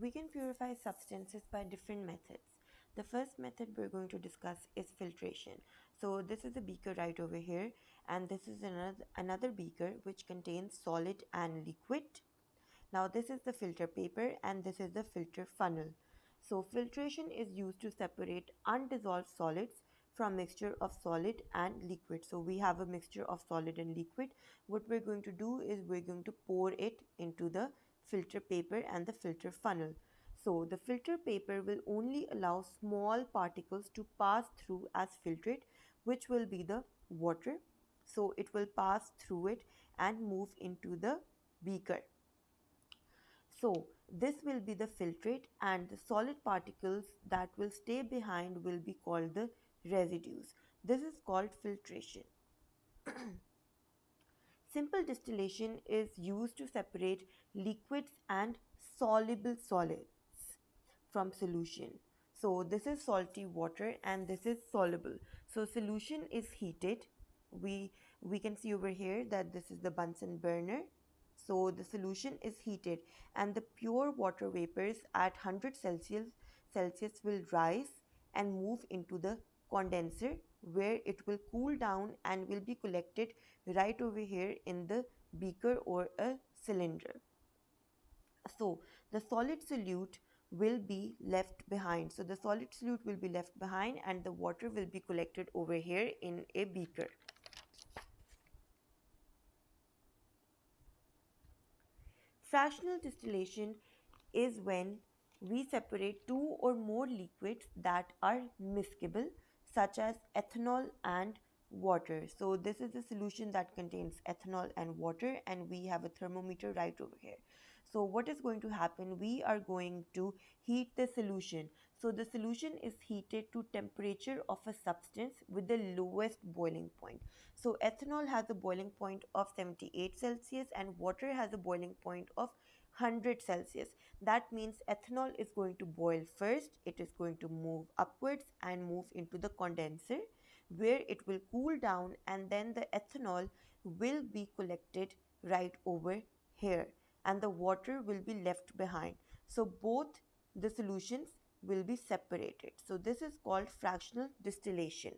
We can purify substances by different methods. The first method we're going to discuss is filtration. So this is a beaker right over here, and this is another beaker which contains solid and liquid. Now this is the filter paper and this is the filter funnel. So filtration is used to separate undissolved solids from mixture of solid and liquid. So we have a mixture of solid and liquid. What we're going to do is we're going to pour it into the filter paper and the filter funnel. So the filter paper will only allow small particles to pass through as filtrate, which will be the water. So it will pass through it and move into the beaker. So this will be the filtrate, and the solid particles that will stay behind will be called the residues. This is called filtration. Simple distillation is used to separate liquids and soluble solids from solution. So this is salty water and this is soluble. So solution is heated. We we can see over here that this is the Bunsen burner. So the solution is heated and the pure water vapors at 100 Celsius will rise and move into the condenser where it will cool down and will be collected right over here in the beaker or a cylinder. So the solid solute will be left behind. So the solid solute will be left behind and the water will be collected over here in a beaker. Fractional distillation is when we separate two or more liquids that are miscible, such as ethanol and water. So this is a solution that contains ethanol and water, and we have a thermometer right over here. So what is going to happen? We are going to heat the solution. So the solution is heated to temperature of a substance with the lowest boiling point. So ethanol has a boiling point of 78 Celsius and water has a boiling point of 100 Celsius. That means ethanol is going to boil first, it is going to move upwards and move into the condenser where it will cool down, and then the ethanol will be collected right over here and the water will be left behind. So both the solutions will be separated. So this is called fractional distillation.